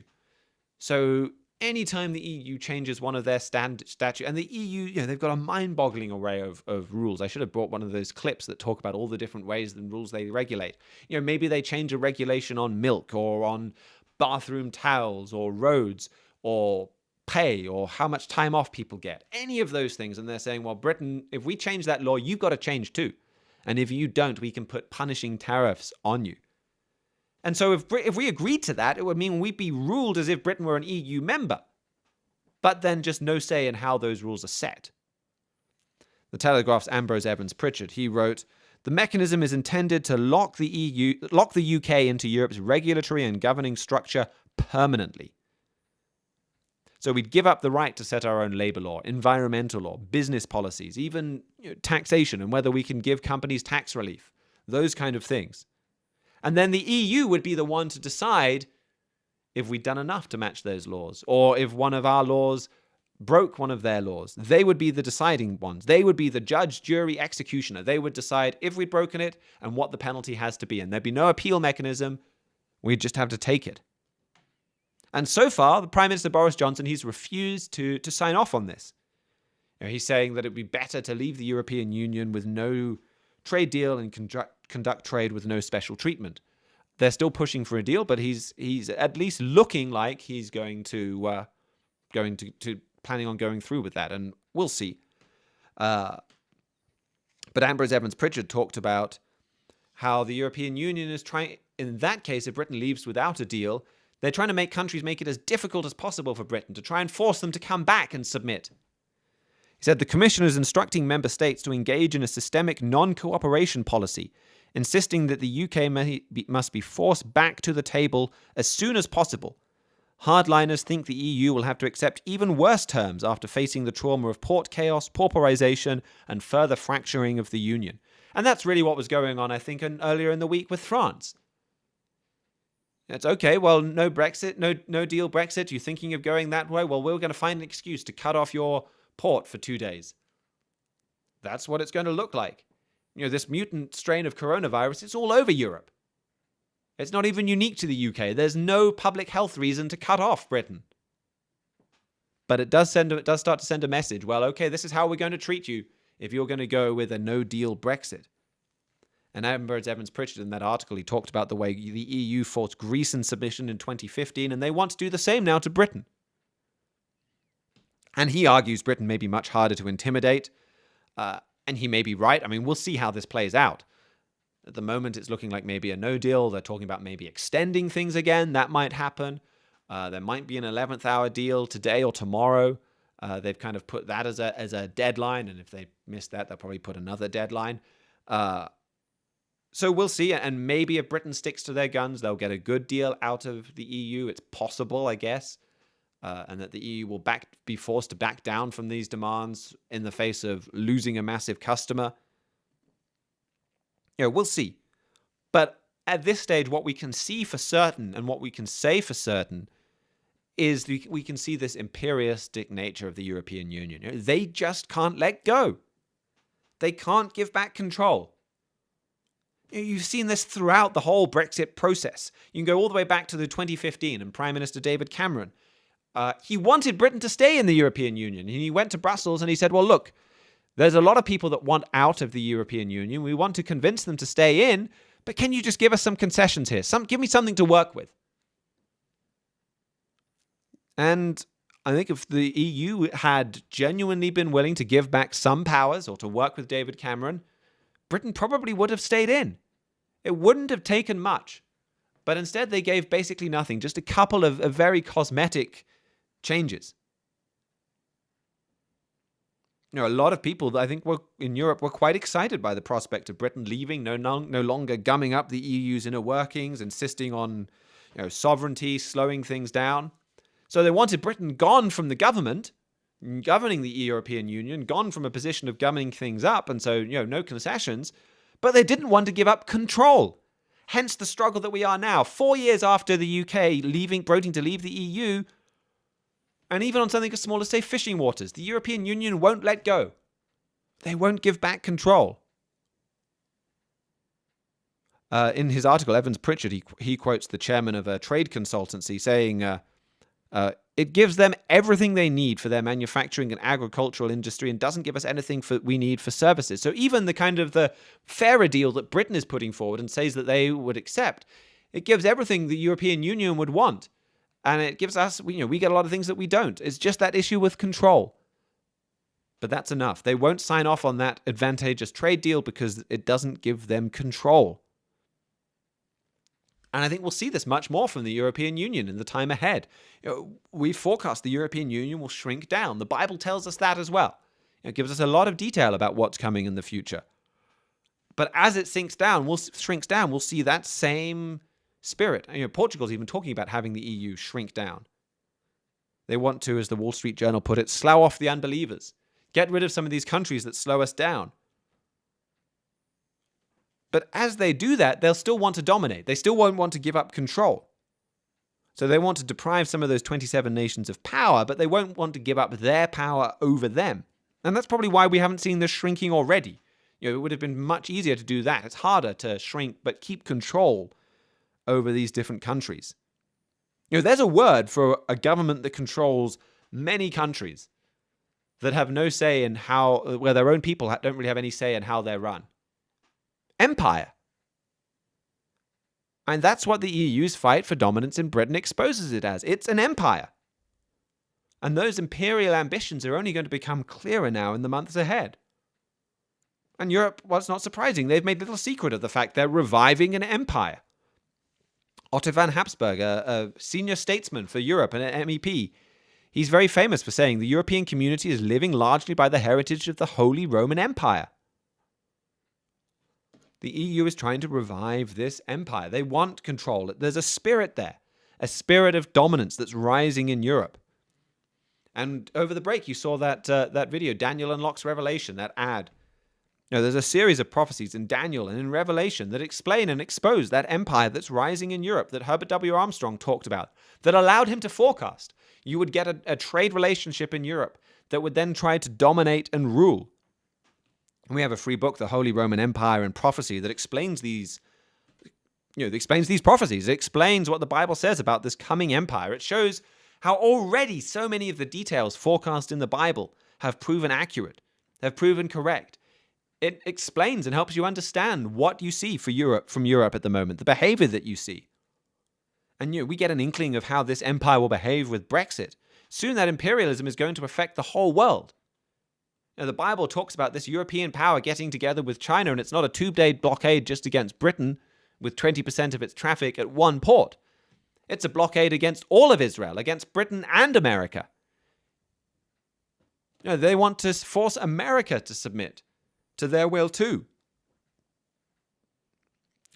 C: So anytime the EU changes one of their statute, and the EU, they've got a mind-boggling array of rules. I should have brought one of those clips that talk about all the different ways and rules they regulate. Maybe they change a regulation on milk or on bathroom towels or roads or pay or how much time off people get. Any of those things. And they're saying, well, Britain, if we change that law, you've got to change too. And if you don't, we can put punishing tariffs on you. And so if we agreed to that, it would mean we'd be ruled as if Britain were an EU member, but then just no say in how those rules are set. The Telegraph's Ambrose Evans-Pritchard, he wrote, "The mechanism is intended to lock the UK into Europe's regulatory and governing structure permanently. So we'd give up the right to set our own labour law, environmental law, business policies, even taxation and whether we can give companies tax relief, those kind of things. And then the EU would be the one to decide if we'd done enough to match those laws, or if one of our laws broke one of their laws. They would be the deciding ones. They would be the judge, jury, executioner. They would decide if we'd broken it and what the penalty has to be. And there'd be no appeal mechanism. We'd just have to take it. And so far, the Prime Minister Boris Johnson, he's refused to sign off on this. He's saying that it'd be better to leave the European Union with no trade deal and conduct trade with no special treatment. They're still pushing for a deal, but he's at least looking like he's going to planning on going through with that, and we'll see. But Ambrose Evans-Pritchard talked about how the European Union is trying, in that case, if Britain leaves without a deal, they're trying to make countries make it as difficult as possible for Britain to try and force them to come back and submit. He said the Commission is instructing member states to engage in a systemic non-cooperation policy, insisting that the UK must be forced back to the table as soon as possible. Hardliners think the EU will have to accept even worse terms after facing the trauma of port chaos, pauperization, and further fracturing of the Union. And that's really what was going on, I think, earlier in the week with France. It's okay, well, no Brexit, no deal Brexit. You're thinking of going that way? Well, we're going to find an excuse to cut off your port for 2 days. That's what it's going to look like. This mutant strain of coronavirus, it's all over Europe. It's not even unique to the UK. There's no public health reason to cut off Britain. But it does start to send a message. Well, okay, this is how we're going to treat you if you're going to go with a no-deal Brexit. And Ambrose Evans-Pritchard, in that article, he talked about the way the EU forced Greece in submission in 2015, and they want to do the same now to Britain. And he argues Britain may be much harder to intimidate, and he may be right. I mean, we'll see how this plays out. At the moment, it's looking like maybe a no deal. They're talking about maybe extending things again. That might happen. There might be an 11th hour deal today or tomorrow. They've kind of put that as a deadline, and if they miss that, they'll probably put another deadline. So we'll see, and maybe if Britain sticks to their guns, they'll get a good deal out of the EU. It's possible, I guess, and that the EU will be forced to back down from these demands in the face of losing a massive customer. We'll see. But at this stage, what we can see for certain and what we can say for certain is we can see this imperialistic nature of the European Union. They just can't let go. They can't give back control. You've seen this throughout the whole Brexit process. You can go all the way back to the 2015 and Prime Minister David Cameron. He wanted Britain to stay in the European Union. And he went to Brussels and he said, well, look, there's a lot of people that want out of the European Union. We want to convince them to stay in, but can you just give us some concessions here? Give me something to work with. And I think if the EU had genuinely been willing to give back some powers or to work with David Cameron, Britain probably would have stayed in. It wouldn't have taken much. But instead, they gave basically nothing, just a couple of very cosmetic changes. A lot of people, I think, in Europe were quite excited by the prospect of Britain leaving, no longer gumming up the EU's inner workings, insisting on sovereignty, slowing things down. So they wanted Britain gone from the government, governing the European Union, gone from a position of gumming things up, and so, no concessions, but they didn't want to give up control. Hence the struggle that we are now, 4 years after the UK voting to leave the EU, and even on something as small as, say, fishing waters, the European Union won't let go. They won't give back control. In his article, Evans Pritchard, he quotes the chairman of a trade consultancy saying, it gives them everything they need for their manufacturing and agricultural industry and doesn't give us anything we need for services. So even the kind of the fairer deal that Britain is putting forward and says that they would accept, it gives everything the European Union would want. And it gives us, we get a lot of things that we don't. It's just that issue with control. But that's enough. They won't sign off on that advantageous trade deal because it doesn't give them control. And I think we'll see this much more from the European Union in the time ahead. We forecast the European Union will shrink down. The Bible tells us that as well. It gives us a lot of detail about what's coming in the future. But as it shrinks down, we'll see that same spirit. Portugal's even talking about having the EU shrink down. They want to, as the Wall Street Journal put it, slough off the unbelievers. Get rid of some of these countries that slow us down. But as they do that, they'll still want to dominate. They still won't want to give up control. So they want to deprive some of those 27 nations of power, but they won't want to give up their power over them. And that's probably why we haven't seen this shrinking already. It would have been much easier to do that. It's harder to shrink, but keep control over these different countries. There's a word for a government that controls many countries that have no say in where their own people don't really have any say in how they're run. Empire. And that's what the EU's fight for dominance in Britain exposes it as. It's an empire. And those imperial ambitions are only going to become clearer now in the months ahead. And Europe, well, it's not surprising. They've made little secret of the fact they're reviving an empire. Otto von Habsburg, a senior statesman for Europe and an MEP, he's very famous for saying the European community is living largely by the heritage of the Holy Roman Empire. The EU is trying to revive this empire. They want control. There's a spirit there, a spirit of dominance that's rising in Europe. And over the break, you saw that video, Daniel Unlocks Revelation, that ad. There's a series of prophecies in Daniel and in Revelation that explain and expose that empire that's rising in Europe that Herbert W. Armstrong talked about, that allowed him to forecast. You would get a trade relationship in Europe that would then try to dominate and rule. And we have a free book, The Holy Roman Empire and Prophecy, that explains these prophecies. It explains what the Bible says about this coming empire. It shows how already so many of the details forecast in the Bible have proven accurate, have proven correct. It explains and helps you understand what you see from Europe at the moment, the behavior that you see. And we get an inkling of how this empire will behave with Brexit. Soon that imperialism is going to affect the whole world. The Bible talks about this European power getting together with China, and it's not a two-day blockade just against Britain with 20% of its traffic at one port. It's a blockade against all of Israel, against Britain and America. They want to force America to submit to their will too.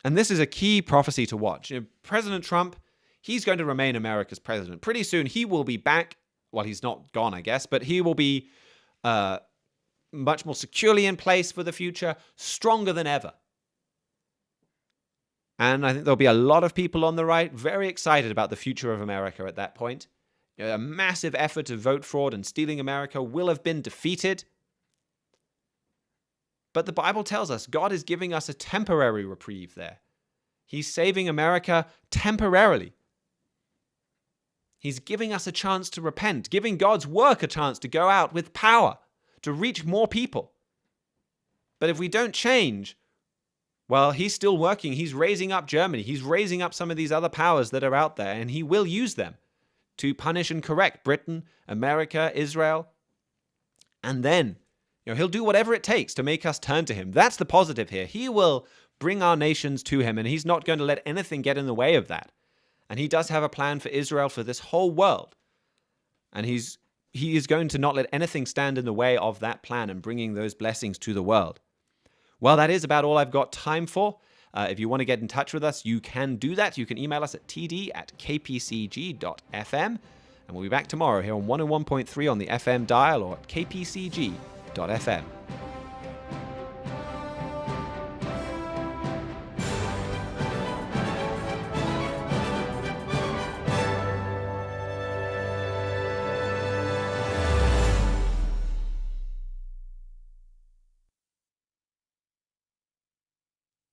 C: And this is a key prophecy to watch. President Trump, he's going to remain America's president. Pretty soon he will be back. Well, he's not gone, I guess, but he will be much more securely in place for the future, stronger than ever. And I think there'll be a lot of people on the right very excited about the future of America at that point. A massive effort of vote fraud and stealing America will have been defeated. But the Bible tells us God is giving us a temporary reprieve there. He's saving America temporarily. He's giving us a chance to repent, giving God's work a chance to go out with power, to reach more people. But if we don't change, well, he's still working. He's raising up Germany. He's raising up some of these other powers that are out there, and he will use them to punish and correct Britain, America, Israel. And then, he'll do whatever it takes to make us turn to him. That's the positive here. He will bring our nations to him, and he's not going to let anything get in the way of that. And he does have a plan for Israel, for this whole world. And he is going to not let anything stand in the way of that plan and bringing those blessings to the world. Well, that is about all I've got time for. If you want to get in touch with us, you can do that. You can email us at td@kpcg.fm. And we'll be back tomorrow here on 101.3 on the FM dial or at kpcg.fm.